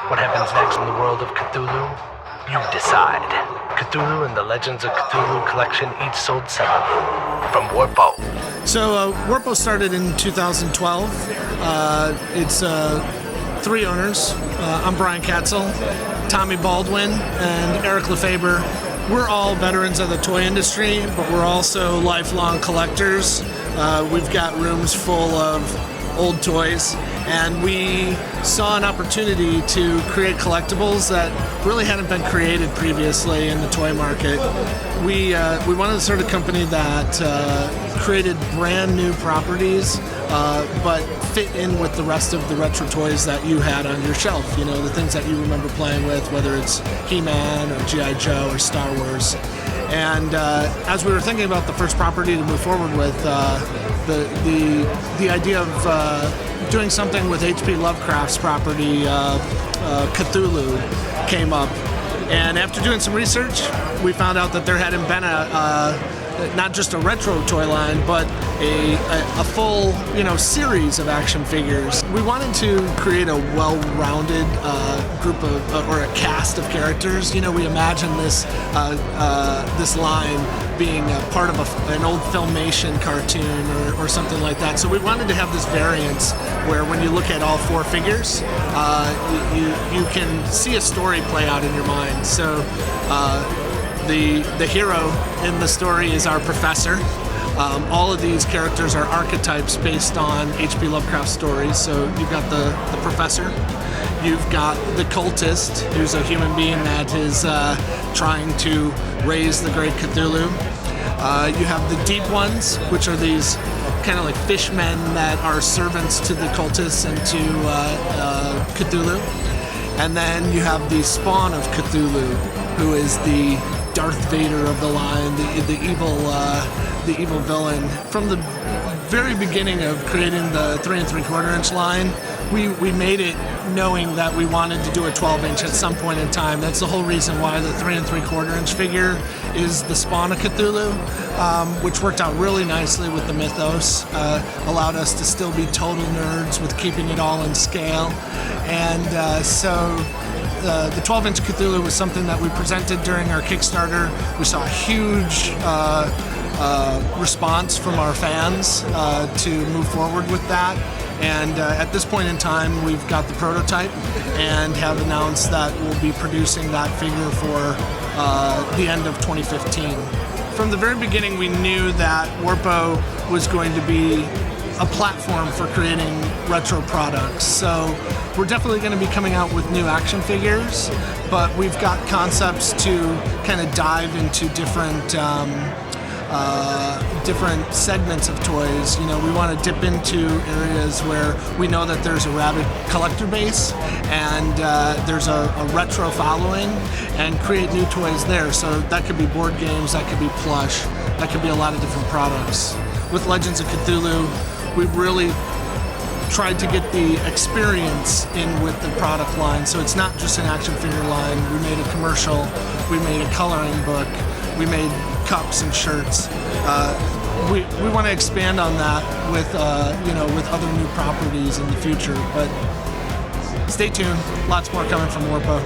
What happens next in the world of Cthulhu? You decide. Cthulhu and the Legends of Cthulhu collection each sold 7 from Warpo. So Warpo started in 2012. It's 3 owners. I'm Brian Katzel, Tommy Baldwin, and Eric Lefebvre. We're all veterans of the toy industry, but we're also lifelong collectors. We've got rooms full of old toys, and we saw an opportunity to create collectibles that really hadn't been created previously in the toy market. We wanted to start a company that created brand new properties, but fit in with the rest of the retro toys that you had on your shelf. You know, the things that you remember playing with, whether it's He-Man or G.I. Joe or Star Wars. And as we were thinking about the first property to move forward with, the idea of doing something with H.P. Lovecraft's property, Cthulhu, came up. And after doing some research, we found out that there hadn't been not just a retro toy line, but a full, series of action figures. We wanted to create a well-rounded group of, or a cast of characters. We imagine this line being a part of an old Filmation cartoon or something like that. So we wanted to have this variance where when you look at all 4 figures, you can see a story play out in your mind. So the hero in the story is our professor. All of these characters are archetypes based on H.P. Lovecraft stories. So you've got the professor, you've got the cultist, who's a human being that is trying to raise the great Cthulhu. You have the deep ones, which are these kind of like fishmen that are servants to the cultists and to Cthulhu. And then you have the spawn of Cthulhu, who is the Darth Vader of the line, the evil villain. From the very beginning of creating the 3 3/4 inch line, we made it knowing that we wanted to do a 12 inch at some point in time. That's the whole reason why the 3 3/4 inch figure is the spawn of Cthulhu, which worked out really nicely with the mythos, allowed us to still be total nerds with keeping it all in scale. And so the 12 inch Cthulhu was something that we presented during our Kickstarter. We saw a huge response from our fans to move forward with that. And at this point in time, we've got the prototype and have announced that we'll be producing that figure for the end of 2015. From the very beginning, we knew that Warpo was going to be a platform for creating retro products. So we're definitely going to be coming out with new action figures, but we've got concepts to kind of dive into different segments of toys. We want to dip into areas where we know that there's a rabid collector base and there's a retro following, and create new toys there. So that could be board games, that could be plush, that could be a lot of different products. With Legends of Cthulhu, we really tried to get the experience in with the product line. So it's not just an action figure line. We made a commercial, we made a coloring book, we made cups and shirts. We want to expand on that with with other new properties in the future. But stay tuned, lots more coming from Warpo.